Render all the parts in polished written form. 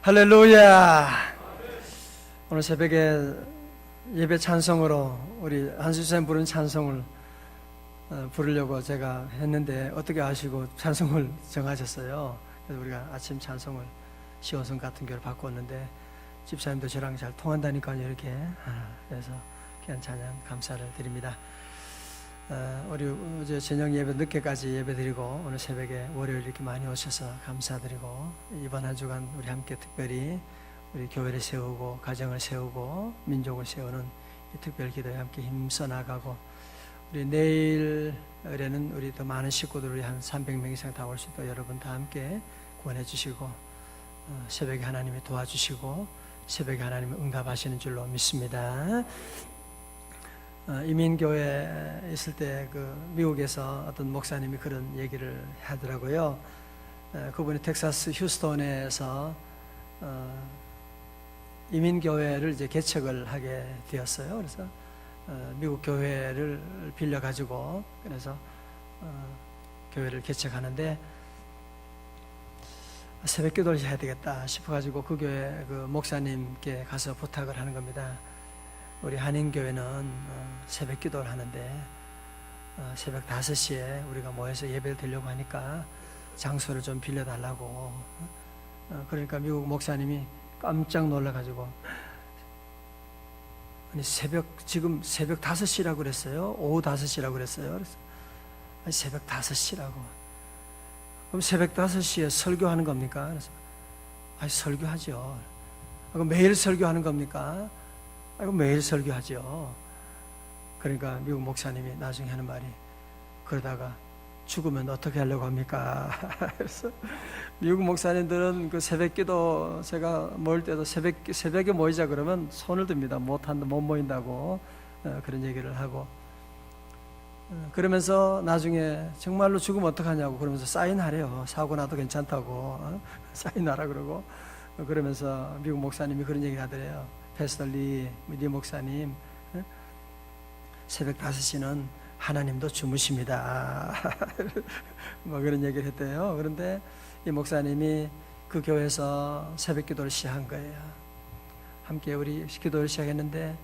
할렐루야. 오늘 새벽에 예배 찬송으로 우리 한수쌤 부른 찬송을 부르려고 제가 했는데 어떻게 아시고 찬송을 정하셨어요? 그래서 우리가 아침 찬송을 시호성 같은 교회를 바꿨는데 집사님도 저랑 잘 통한다니까요. 이렇게 그래서 귀한 찬양 감사를 드립니다. 우리 어제 저녁 예배 늦게까지 예배 드리고 오늘 새벽에 월요일 이렇게 많이 오셔서 감사드리고 이번 한 주간 우리 함께 특별히 우리 교회를 세우고 가정을 세우고 민족을 세우는 이 특별 기도에 함께 힘써 나가고 우리 내일에는 우리 더 많은 식구들이 한 300명 이상 다 올 수 있도록 여러분 다 함께 구원해 주시고 새벽에 하나님이 도와주시고 새벽에 하나님이 응답하시는 줄로 믿습니다. 이민교회에 있을 때 그 미국에서 어떤 목사님이 그런 얘기를 하더라고요. 그분이 텍사스 휴스톤에서 이민교회를 이제 개척을 하게 되었어요. 그래서 미국 교회를 빌려 가지고 그래서 교회를 개척하는데 새벽 기도를 해야 되겠다 싶어 가지고 그 교회 그 목사님께 가서 부탁을 하는 겁니다. 우리 한인교회는 새벽 기도를 하는데 새벽 5시에 우리가 모여서 예배를 드리려고 하니까 장소를 좀 빌려달라고. 그러니까 미국 목사님이 깜짝 놀라가지고 아니 지금 새벽 5시라고 그랬어요? 오후 5시라고 그랬어요? 그래서 아니 새벽 5시라고. 그럼 새벽 5시에 설교하는 겁니까? 그래서 아니 설교하죠. 그럼 매일 설교하는 겁니까? 아이고 매일 설교하죠. 그러니까 미국 목사님이 나중에 하는 말이 그러다가 죽으면 어떻게 하려고 합니까? 그래서 미국 목사님들은 그 새벽기도 제가 모일 때도 새벽에 모이자 그러면 손을 듭니다. 못 모인다고 그런 얘기를 하고 그러면서 나중에 정말로 죽으면 어떡하냐고 그러면서 사인하래요. 사고 나도 괜찮다고 사인하라 그러고 그러면서 미국 목사님이 그런 얘기를 하더래요. 패스터리 목사님 새벽 5시는 하나님도 주무십니다. 뭐 그런 얘기를 했대요. 그런데 이 목사님이 그 교회에서 새벽 기도를 시작한 거예요. 함께 우리 기도를 시작했는데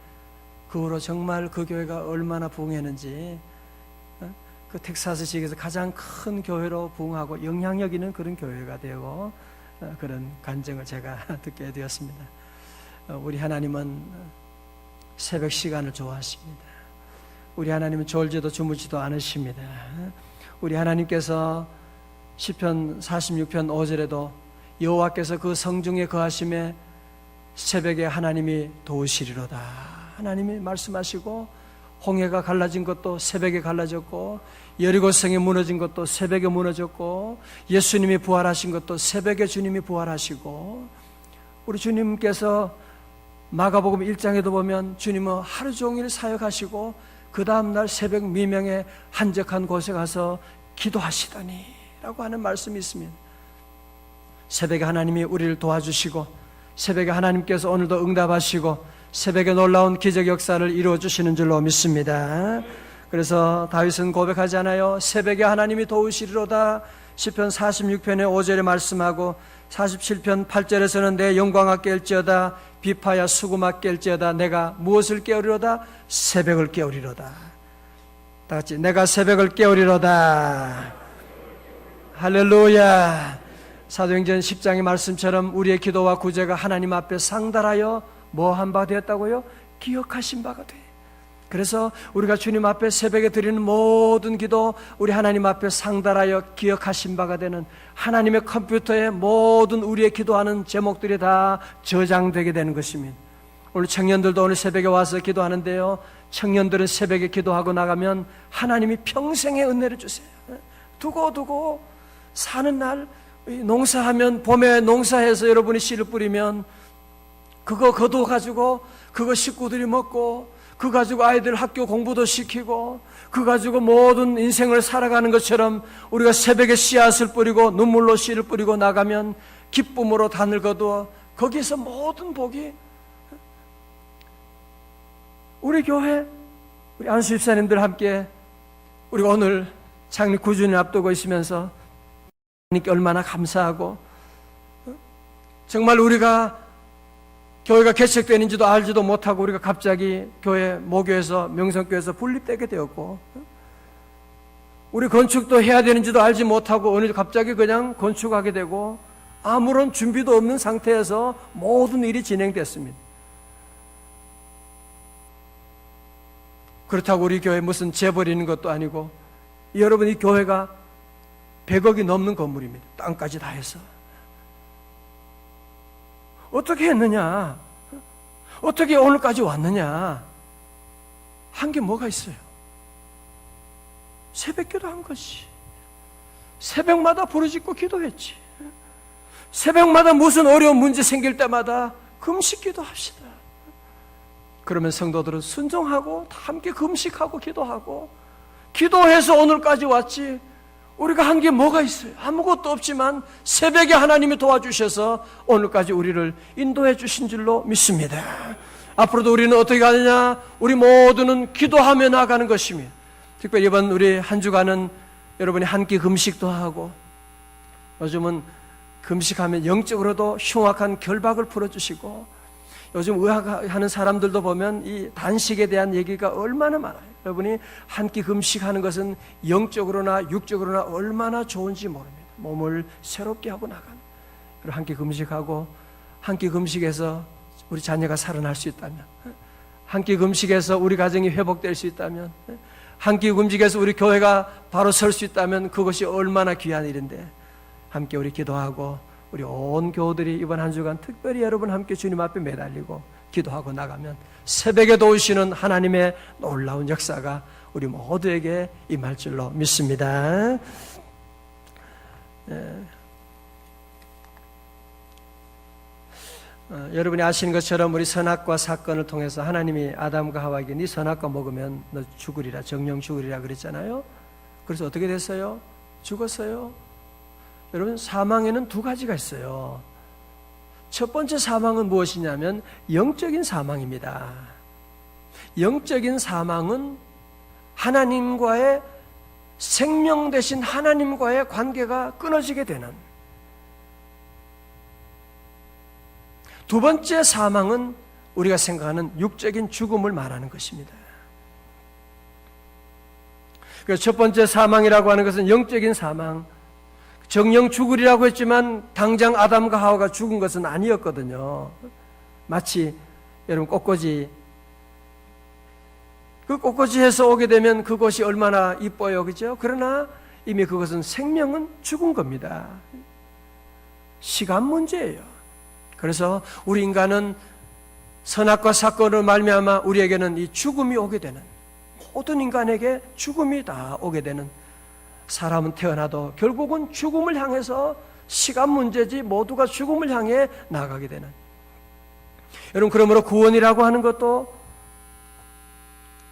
그 후로 정말 그 교회가 얼마나 부흥했는지 그 텍사스 지역에서 가장 큰 교회로 부흥하고 영향력 있는 그런 교회가 되고 그런 간증을 제가 듣게 되었습니다. 우리 하나님은 새벽 시간을 좋아하십니다. 우리 하나님은 졸지도 주무지도 않으십니다. 우리 하나님께서 시편 46편 5절에도 여호와께서 그 성중에 거하심에 새벽에 하나님이 도우시리로다. 하나님이 말씀하시고 홍해가 갈라진 것도 새벽에 갈라졌고 여리고성이 무너진 것도 새벽에 무너졌고 예수님이 부활하신 것도 새벽에 주님이 부활하시고 우리 주님께서 마가복음 1장에도 보면 주님은 하루 종일 사역하시고 그 다음날 새벽 미명에 한적한 곳에 가서 기도하시더니 라고 하는 말씀이 있습니다. 새벽에 하나님이 우리를 도와주시고 새벽에 하나님께서 오늘도 응답하시고 새벽에 놀라운 기적 역사를 이루어주시는 줄로 믿습니다. 그래서 다윗은 고백하잖아요. 새벽에 하나님이 도우시리로다. 시편 46편의 5절에 말씀하고 47편 8절에서는 내 영광아 깰지어다 비파야 수구마 깰지어다 내가 무엇을 깨우리로다? 새벽을 깨우리로다. 다 같이 내가 새벽을 깨우리로다. 할렐루야. 사도행전 10장의 말씀처럼 우리의 기도와 구제가 하나님 앞에 상달하여 뭐한 바 되었다고요? 기억하신 바가 돼. 그래서 우리가 주님 앞에 새벽에 드리는 모든 기도 우리 하나님 앞에 상달하여 기억하신 바가 되는 하나님의 컴퓨터에 모든 우리의 기도하는 제목들이 다 저장되게 되는 것입니다. 오늘 청년들도 오늘 새벽에 와서 기도하는데요. 청년들은 새벽에 기도하고 나가면 하나님이 평생의 은혜를 주세요. 두고 사는 날 농사하면 봄에 농사해서 여러분이 씨를 뿌리면 그거 거둬가지고 그거 식구들이 먹고 그 가지고 아이들 학교 공부도 시키고 그 가지고 모든 인생을 살아가는 것처럼 우리가 새벽에 씨앗을 뿌리고 눈물로 씨를 뿌리고 나가면 기쁨으로 단을 거두어 거기서 모든 복이 우리 교회 우리 안수 집사님들 함께 우리가 오늘 창립 9주년을 앞두고 있으면서 하나님께 얼마나 감사하고 정말 우리가 교회가 개척되는지도 알지도 못하고 우리가 갑자기 교회, 모교에서, 명성교회에서 분립되게 되었고, 우리 건축도 해야 되는지도 알지 못하고 어느 갑자기 그냥 건축하게 되고 아무런 준비도 없는 상태에서 모든 일이 진행됐습니다. 그렇다고 우리 교회 무슨 재벌이는 것도 아니고, 여러분 이 교회가 100억이 넘는 건물입니다. 땅까지 다 해서. 어떻게 했느냐? 어떻게 오늘까지 왔느냐? 한 게 뭐가 있어요? 새벽기도 한 것이. 새벽마다 부르짖고 기도했지. 새벽마다 무슨 어려운 문제 생길 때마다 금식기도 합시다. 그러면 성도들은 순종하고 다 함께 금식하고 기도하고 기도해서 오늘까지 왔지. 우리가 한 게 뭐가 있어요? 아무것도 없지만 새벽에 하나님이 도와주셔서 오늘까지 우리를 인도해 주신 줄로 믿습니다. 앞으로도 우리는 어떻게 가느냐? 우리 모두는 기도하며 나아가는 것입니다. 특별히 이번 우리 한 주간은 여러분이 한 끼 금식도 하고, 요즘은 금식하면 영적으로도 흉악한 결박을 풀어주시고, 요즘 의학하는 사람들도 보면 이 단식에 대한 얘기가 얼마나 많아요. 여러분이 한 끼 금식하는 것은 영적으로나 육적으로나 얼마나 좋은지 모릅니다. 몸을 새롭게 하고 나가는. 한 끼 금식하고, 한 끼 금식에서 우리 자녀가 살아날 수 있다면, 한 끼 금식에서 우리 가정이 회복될 수 있다면, 한 끼 금식에서 우리 교회가 바로 설 수 있다면 그것이 얼마나 귀한 일인데, 함께 우리 기도하고 우리 온 교우들이 이번 한 주간 특별히 여러분 함께 주님 앞에 매달리고 기도하고 나가면 새벽에 도우시는 하나님의 놀라운 역사가 우리 모두에게 임할 줄로 믿습니다. 여러분이 아시는 것처럼 우리 선악과 사건을 통해서 하나님이 아담과 하와에게 네 선악과 먹으면 너 죽으리라, 정령 죽으리라 그랬잖아요. 그래서 어떻게 됐어요? 죽었어요. 여러분, 사망에는 두 가지가 있어요. 첫 번째 사망은 무엇이냐면 영적인 사망입니다. 영적인 사망은 하나님과의 생명 대신 하나님과의 관계가 끊어지게 되는. 두 번째 사망은 우리가 생각하는 육적인 죽음을 말하는 것입니다. 그래서 첫 번째 사망이라고 하는 것은 영적인 사망, 정령 죽으리라고 했지만 당장 아담과 하와가 죽은 것은 아니었거든요. 마치 여러분 꽃꽂이, 그 꽃꽂이에서 오게 되면 그곳이 얼마나 이뻐요, 그죠? 그러나 이미 그것은 생명은 죽은 겁니다. 시간 문제예요. 그래서 우리 인간은 선악과 사건으로 말미암아 우리에게는 이 죽음이 오게 되는, 모든 인간에게 죽음이 다 오게 되는, 사람은 태어나도 결국은 죽음을 향해서 시간 문제지 모두가 죽음을 향해 나가게 되는. 여러분, 그러므로 구원이라고 하는 것도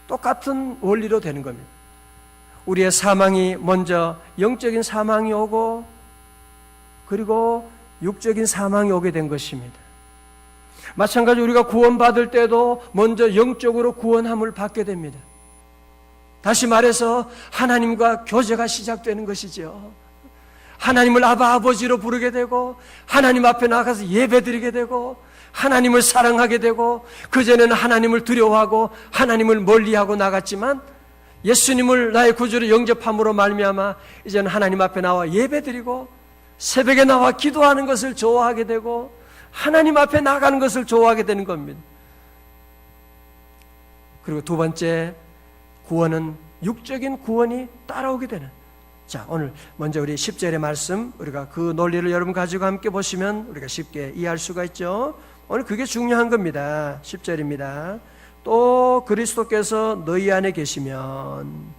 똑같은 원리로 되는 겁니다. 우리의 사망이 먼저 영적인 사망이 오고 그리고 육적인 사망이 오게 된 것입니다. 마찬가지로 우리가 구원받을 때도 먼저 영적으로 구원함을 받게 됩니다. 다시 말해서 하나님과 교제가 시작되는 것이죠. 하나님을 아바 아버지로 부르게 되고 하나님 앞에 나가서 예배드리게 되고 하나님을 사랑하게 되고, 그전에는 하나님을 두려워하고 하나님을 멀리하고 나갔지만 예수님을 나의 구주로 영접함으로 말미암아 이제는 하나님 앞에 나와 예배드리고 새벽에 나와 기도하는 것을 좋아하게 되고 하나님 앞에 나가는 것을 좋아하게 되는 겁니다. 그리고 두 번째 구원은 육적인 구원이 따라오게 되는. 자, 오늘 먼저 우리 10절의 말씀, 우리가 그 논리를 여러분 가지고 함께 보시면 우리가 쉽게 이해할 수가 있죠. 오늘 그게 중요한 겁니다. 10절입니다. 또 그리스도께서 너희 안에 계시면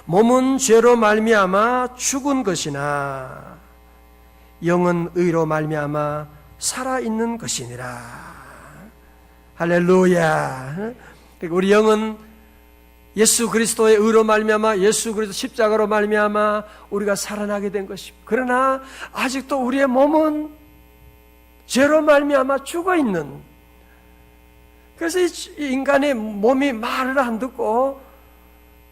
몸은 죄로 말미암아 죽은 것이나 영은 의로 말미암아 살아있는 것이니라. 할렐루야. 우리 영은 예수 그리스도의 의로 말미암아, 예수 그리스도 십자가로 말미암아 우리가 살아나게 된 것입니다. 그러나 아직도 우리의 몸은 죄로 말미암아 죽어있는, 그래서 이 인간의 몸이 말을 안 듣고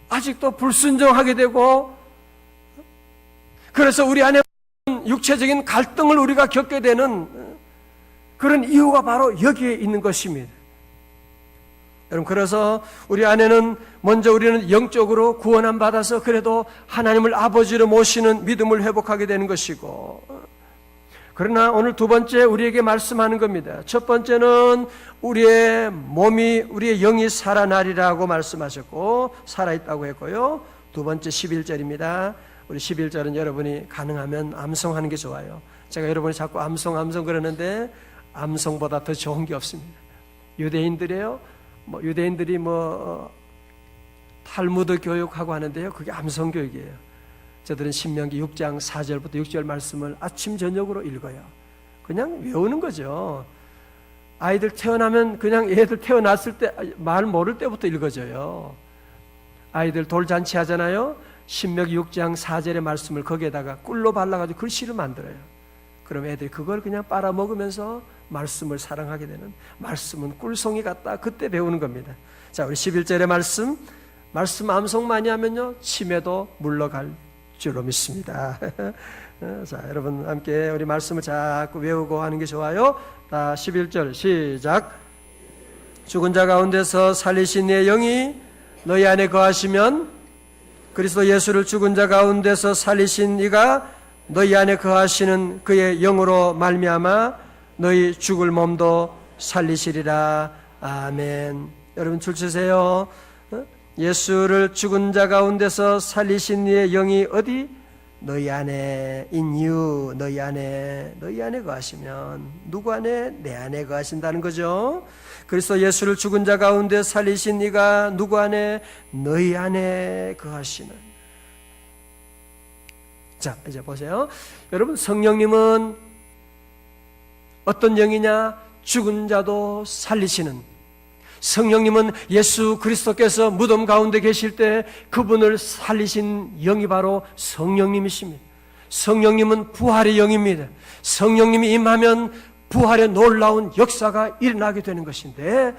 아직도 불순종하게 되고, 그래서 우리 안에 육체적인 갈등을 우리가 겪게 되는, 그런 이유가 바로 여기에 있는 것입니다. 여러분, 그래서 우리 안에는 먼저 우리는 영적으로 구원함 받아서 그래도 하나님을 아버지로 모시는 믿음을 회복하게 되는 것이고, 그러나 오늘 두 번째 우리에게 말씀하는 겁니다. 첫 번째는 우리의 몸이, 우리의 영이 살아나리라고 말씀하셨고 살아있다고 했고요. 두 번째 11절입니다. 우리 11절은 여러분이 가능하면 암송하는 게 좋아요. 제가 여러분이 자꾸 암송 그러는데 암송보다 더 좋은 게 없습니다. 유대인들이 탈무드 교육하고 하는데요, 그게 암송 교육이에요. 저들은 신명기 6장 4절부터 6절 말씀을 아침 저녁으로 읽어요. 그냥 외우는 거죠. 아이들 태어나면 그냥 애들 태어났을 때 말 모를 때부터 읽어줘요. 아이들 돌잔치 하잖아요. 신명기 6장 4절의 말씀을 거기에다가 꿀로 발라가지고 글씨를 만들어요. 그럼 애들이 그걸 그냥 빨아먹으면서 말씀을 사랑하게 되는, 말씀은 꿀송이 같다, 그때 배우는 겁니다. 자, 우리 11절의 말씀 암송 많이 하면요 치매도 물러갈 줄로 믿습니다. 자, 여러분 함께 우리 말씀을 자꾸 외우고 하는 게 좋아요. 11절 시작. 죽은 자 가운데서 살리신 이의 영이 너희 안에 거하시면, 그리스도 예수를 죽은 자 가운데서 살리신 이가 너희 안에 거하시는 그의 영으로 말미암아 너희 죽을 몸도 살리시리라. 아멘. 여러분 줄 서세요. 예수를 죽은 자 가운데서 살리신 이의 영이 어디? 너희 안에, in you, 너희 안에 거하시면, 누구 안에? 내 안에 거하신다는 거죠. 그리스도 예수를 죽은 자 가운데 살리신 이가 누구 안에? 너희 안에 거하시는. 자, 이제 보세요. 여러분, 성령님은 어떤 영이냐? 죽은 자도 살리시는. 성령님은 예수 그리스도께서 무덤 가운데 계실 때 그분을 살리신 영이 바로 성령님이십니다. 성령님은 부활의 영입니다. 성령님이 임하면 부활의 놀라운 역사가 일어나게 되는 것인데,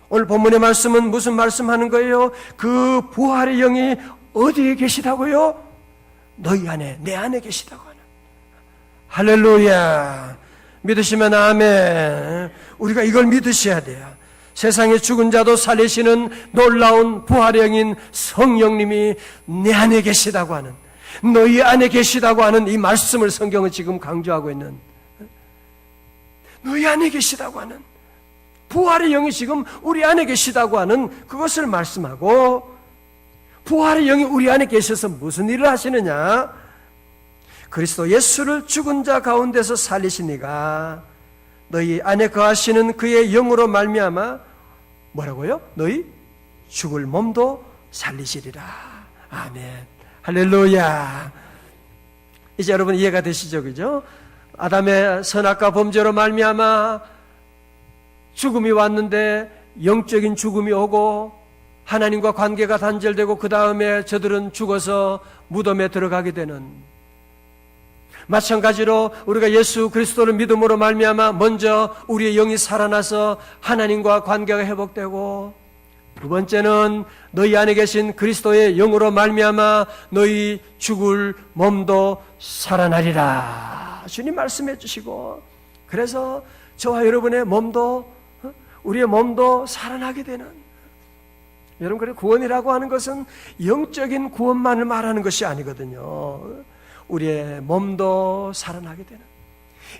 오늘 본문의 말씀은 무슨 말씀하는 거예요? 그 부활의 영이 어디에 계시다고요? 너희 안에, 내 안에 계시다고 하는. 할렐루야. 믿으시면 아멘. 우리가 이걸 믿으셔야 돼요. 세상의 죽은 자도 살리시는 놀라운 부활의 영인 성령님이 내 안에 계시다고 하는, 너희 안에 계시다고 하는 이 말씀을 성경은 지금 강조하고 있는, 너희 안에 계시다고 하는 부활의 영이 지금 우리 안에 계시다고 하는 그것을 말씀하고, 부활의 영이 우리 안에 계셔서 무슨 일을 하시느냐? 그리스도 예수를 죽은 자 가운데서 살리신 이가 너희 안에 거하시는 그의 영으로 말미암아 뭐라고요? 너희 죽을 몸도 살리시리라. 아멘. 할렐루야. 이제 여러분 이해가 되시죠? 그죠? 아담의 선악과 범죄로 말미암아 죽음이 왔는데, 영적인 죽음이 오고 하나님과 관계가 단절되고 그 다음에 저들은 죽어서 무덤에 들어가게 되는, 마찬가지로 우리가 예수 그리스도를 믿음으로 말미암아 먼저 우리의 영이 살아나서 하나님과 관계가 회복되고, 두 번째는 너희 안에 계신 그리스도의 영으로 말미암아 너희 죽을 몸도 살아나리라. 주님 말씀해 주시고, 그래서 저와 여러분의 몸도, 우리의 몸도 살아나게 되는, 여러분, 그래 구원이라고 하는 것은 영적인 구원만을 말하는 것이 아니거든요. 우리의 몸도 살아나게 되는,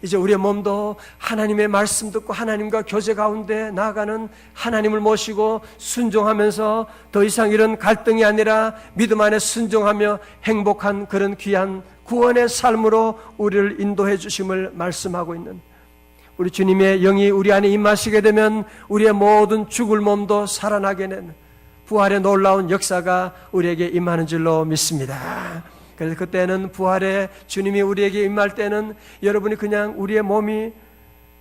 이제 우리의 몸도 하나님의 말씀 듣고 하나님과 교제 가운데 나아가는, 하나님을 모시고 순종하면서 더 이상 이런 갈등이 아니라 믿음 안에 순종하며 행복한 그런 귀한 구원의 삶으로 우리를 인도해 주심을 말씀하고 있는, 우리 주님의 영이 우리 안에 임하시게 되면 우리의 모든 죽을 몸도 살아나게 되는 부활의 놀라운 역사가 우리에게 임하는 줄로 믿습니다. 그래서 그때는 부활의 주님이 우리에게 임할 때는 여러분이 그냥 우리의 몸이,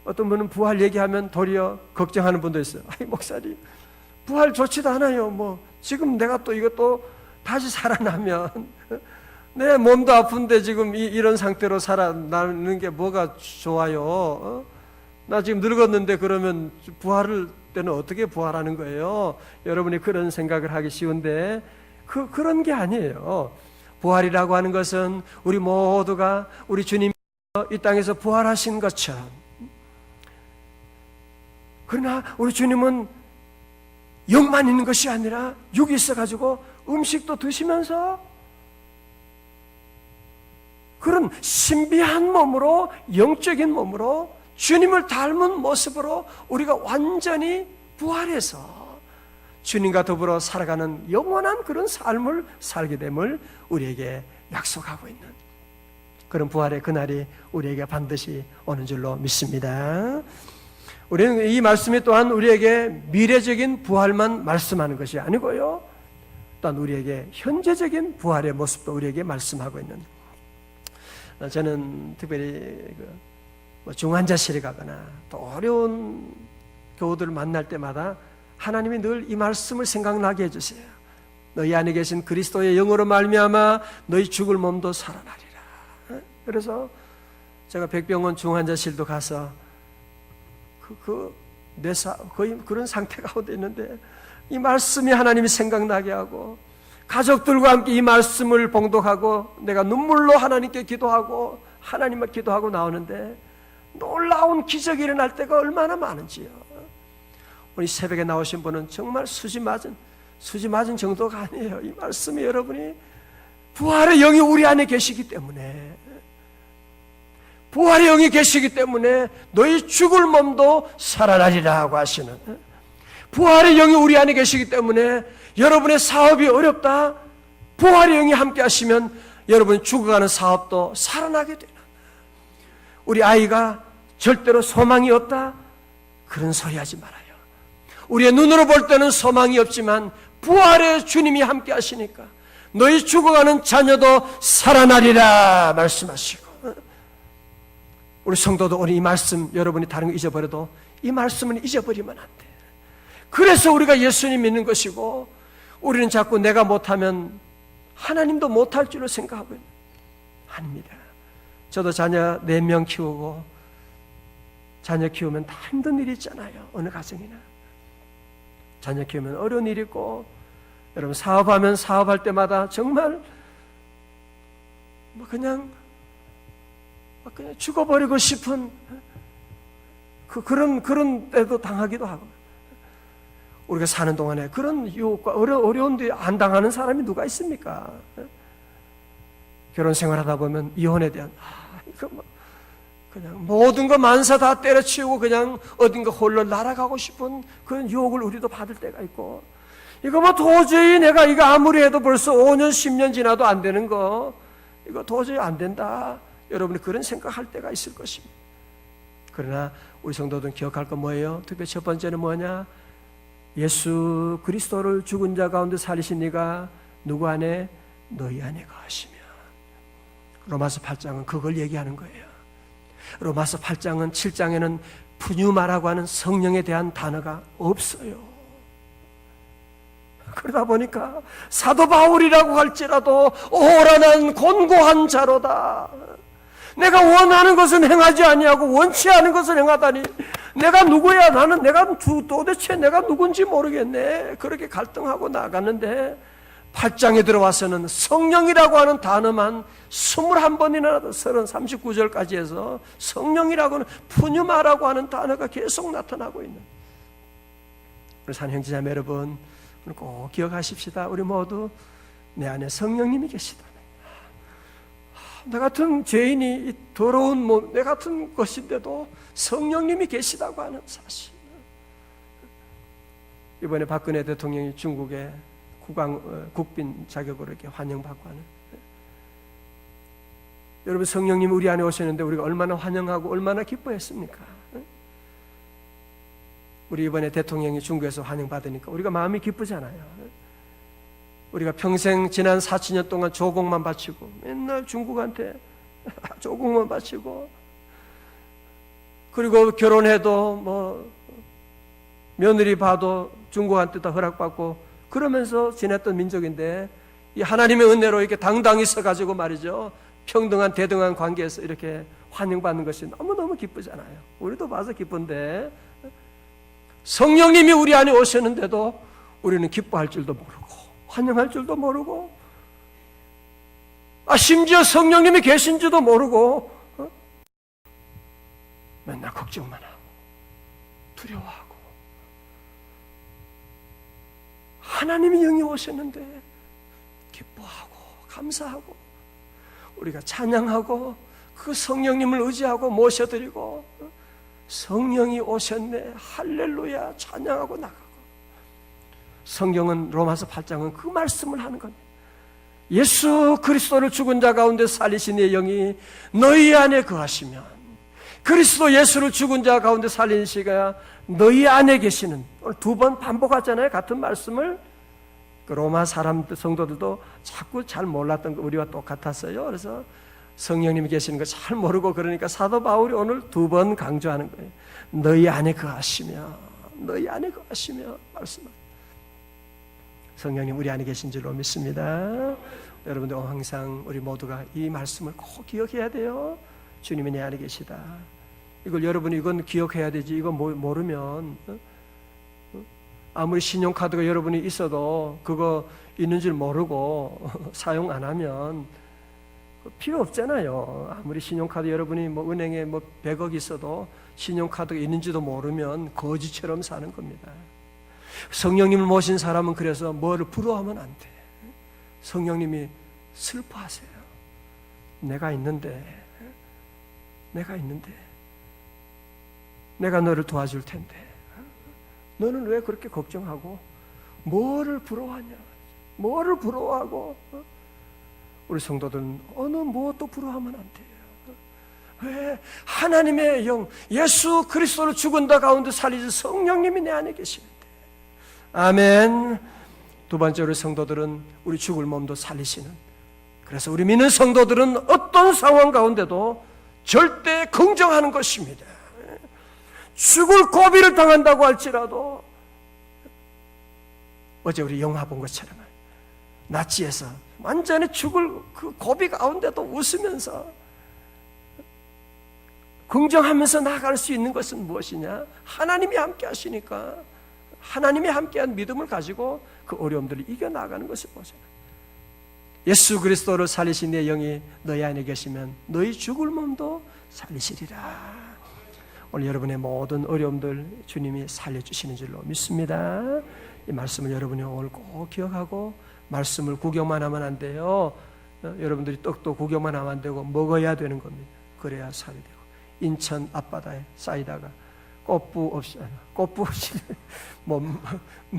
어떤 분은 부활 얘기하면 도리어 걱정하는 분도 있어요. 아이, 목사님, 부활 좋지도 않아요. 지금 내가 또 이것도 다시 살아나면 내 몸도 아픈데 지금 이런 상태로 살아나는 게 뭐가 좋아요? 나 지금 늙었는데 그러면 부활을 때는 어떻게 부활하는 거예요? 여러분이 그런 생각을 하기 쉬운데 그런 게 아니에요. 부활이라고 하는 것은 우리 모두가 우리 주님이 이 땅에서 부활하신 것처럼 그러나 우리 주님은 영만 있는 것이 아니라 육이 있어가지고 음식도 드시면서 그런 신비한 몸으로, 영적인 몸으로 주님을 닮은 모습으로 우리가 완전히 부활해서 주님과 더불어 살아가는 영원한 그런 삶을 살게 됨을 우리에게 약속하고 있는 그런 부활의 그날이 우리에게 반드시 오는 줄로 믿습니다. 우리는 이 말씀이 또한 우리에게 미래적인 부활만 말씀하는 것이 아니고요, 또한 우리에게 현재적인 부활의 모습도 우리에게 말씀하고 있는, 저는 특별히 중환자실에 가거나 또 어려운 교우들을 만날 때마다 하나님이 늘 이 말씀을 생각나게 해주세요. 너희 안에 계신 그리스도의 영으로 말미암아 너희 죽을 몸도 살아나리라. 그래서 제가 백병원 중환자실도 가서 거의 그런 상태 가운데 있는데 이 말씀이 하나님이 생각나게 하고 가족들과 함께 이 말씀을 봉독하고 내가 눈물로 하나님께 기도하고 하나님을 기도하고 나오는데 놀라운 기적이 일어날 때가 얼마나 많은지요. 오늘 새벽에 나오신 분은 정말 수지 맞은 정도가 아니에요. 이 말씀이 여러분이 부활의 영이 우리 안에 계시기 때문에, 부활의 영이 계시기 때문에 너희 죽을 몸도 살아나리라 하고 하시는, 부활의 영이 우리 안에 계시기 때문에 여러분의 사업이 어렵다, 부활의 영이 함께 하시면 여러분이 죽어가는 사업도 살아나게 되는, 우리 아이가 절대로 소망이 없다, 그런 소리 하지 말아요. 우리의 눈으로 볼 때는 소망이 없지만 부활의 주님이 함께 하시니까 너희 죽어가는 자녀도 살아나리라 말씀하시고, 우리 성도도 오늘 이 말씀, 여러분이 다른 거 잊어버려도 이 말씀은 잊어버리면 안 돼. 그래서 우리가 예수님 믿는 것이고, 우리는 자꾸 내가 못하면 하나님도 못할 줄로 생각하고 있는, 아닙니다. 저도 자녀 4명 키우고, 자녀 키우면 다 힘든 일이 있잖아요. 어느 가정이나 자녀 키우면 어려운 일이 있고, 여러분 사업하면 사업할 때마다 정말 그냥 죽어버리고 싶은 그런 때도 당하기도 하고, 우리가 사는 동안에 그런 유혹과 어려운 데 안 당하는 사람이 누가 있습니까? 결혼 생활하다 보면 이혼에 대한 그냥 모든 거 만사 다 때려치우고 그냥 어딘가 홀로 날아가고 싶은 그런 유혹을 우리도 받을 때가 있고, 이거 뭐 도저히 내가 이거 아무리 해도 벌써 5년 10년 지나도 안 되는 거, 이거 도저히 안 된다, 여러분이 그런 생각할 때가 있을 것입니다. 그러나 우리 성도들은 기억할 건 뭐예요? 특별히 첫 번째는 뭐냐? 예수 그리스도를 죽은 자 가운데 살리신 이가 누구 안에? 너희 안에 거하시며. 로마서 8장은 그걸 얘기하는 거예요. 로마서 8장은 7장에는 푸뉴마라고 하는 성령에 대한 단어가 없어요. 그러다 보니까 사도 바울이라고 할지라도 오라 난 곤고한 자로다, 내가 원하는 것은 행하지 아니하고 원치 않은 것을 행하다니 내가 누구야? 내가 도대체 내가 누군지 모르겠네. 그렇게 갈등하고 나갔는데 8장에 들어와서는 성령이라고 하는 단어만 21번이나 39절까지 해서 성령이라고 하는 푸뉴마라고 하는 단어가 계속 나타나고 있는, 우리 산 형제자매 여러분, 꼭 기억하십시다. 우리 모두 내 안에 성령님이 계시다. 내 같은 죄인이 더러운 몸, 내 같은 것인데도 성령님이 계시다고 하는 사실. 이번에 박근혜 대통령이 중국에 국빈 자격으로 이렇게 환영받고 하는, 여러분 성령님이 우리 안에 오셨는데 우리가 얼마나 환영하고 얼마나 기뻐했습니까? 우리 이번에 대통령이 중국에서 환영받으니까 우리가 마음이 기쁘잖아요. 우리가 평생 지난 4,000년 동안 조공만 바치고 맨날 중국한테 조공만 바치고, 그리고 결혼해도 뭐 며느리 봐도 중국한테 다 허락받고 그러면서 지냈던 민족인데, 이 하나님의 은혜로 이렇게 당당히 서가지고 말이죠, 평등한 대등한 관계에서 이렇게 환영받는 것이 너무너무 기쁘잖아요. 우리도 봐서 기쁜데, 성령님이 우리 안에 오셨는데도 우리는 기뻐할 줄도 모르고 환영할 줄도 모르고, 심지어 성령님이 계신지도 모르고 맨날 걱정만 하고 두려워하고 하나님의 영이 오셨는데 기뻐하고 감사하고 우리가 찬양하고 그 성령님을 의지하고 모셔드리고 성령이 오셨네 할렐루야 찬양하고 나가고. 성경은 로마서 8장은 그 말씀을 하는 겁니다. 예수 그리스도를 죽은 자 가운데 살리신 이의 영이 너희 안에 거하시면, 그리스도 예수를 죽은 자 가운데 살리신 이가 너희 안에 계시는, 오늘 2번 반복하잖아요. 같은 말씀을. 그 로마 사람들 성도들도 자꾸 잘 몰랐던 거 우리와 똑같았어요. 그래서 성령님이 계시는 거 잘 모르고, 그러니까 사도 바울이 오늘 2번 강조하는 거예요. 너희 안에 거하시며, 너희 안에 거하시며 말씀합니다. 성령님 우리 안에 계신 줄로 믿습니다. 여러분들 항상 우리 모두가 이 말씀을 꼭 기억해야 돼요. 주님이 내 안에 계시다. 이걸 여러분이 이건 기억해야 되지. 이거 모르면 아무리 신용카드가 여러분이 있어도 그거 있는 줄 모르고 사용 안 하면 필요 없잖아요. 아무리 신용카드 여러분이 뭐 은행에 뭐 100억 있어도 신용카드가 있는지도 모르면 거지처럼 사는 겁니다. 성령님을 모신 사람은 그래서 뭐를 부러워하면 안 돼. 성령님이 슬퍼하세요. 내가 있는데 내가 너를 도와줄 텐데 너는 왜 그렇게 걱정하고 뭐를 부러워하냐, 뭐를 부러워하고. 우리 성도들은 어느 무엇도 부러워하면 안 돼요. 왜? 하나님의 영, 예수 그리스도를 죽은 자 가운데 살리신 성령님이 내 안에 계시는데. 아멘. 2번째로 성도들은 우리 죽을 몸도 살리시는, 그래서 우리 믿는 성도들은 어떤 상황 가운데도 절대 긍정하는 것입니다. 죽을 고비를 당한다고 할지라도, 어제 우리 영화 본 것처럼 나치에서 완전히 죽을 그 고비 가운데도 웃으면서 긍정하면서 나아갈 수 있는 것은 무엇이냐? 하나님이 함께 하시니까 하나님이 함께한 믿음을 가지고 그 어려움들을 이겨나가는 것을 보잖아요. 예수 그리스도를 살리신 내 영이 너희 안에 계시면 너희 죽을 몸도 살리시리라. 오늘 여러분의 모든 어려움들 주님이 살려주시는 줄로 믿습니다. 이 말씀을 여러분이 오늘 꼭 기억하고, 말씀을 구경만 하면 안 돼요. 여러분들이 떡도 구경만 하면 안 되고 먹어야 되는 겁니다. 그래야 살이 되고. 인천 앞바다에 사이다가 꽃부 없이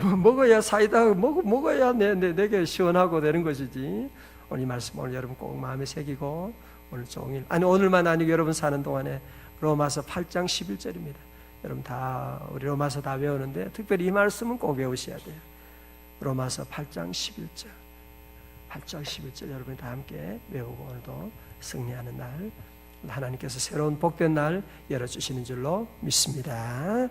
먹어야 사이다 먹어야 내게 시원하고 되는 것이지. 오늘 이 말씀 오늘 여러분 꼭 마음에 새기고, 오늘 종일, 아니 오늘만 아니고 여러분 사는 동안에 로마서 8장 11절입니다. 여러분 다 우리 로마서 다 외우는데 특별히 이 말씀은 꼭 외우셔야 돼요. 로마서 8장 11절, 8장 11절 여러분이 다 함께 외우고 오늘도 승리하는 날, 하나님께서 새로운 복된 날 열어주시는 줄로 믿습니다.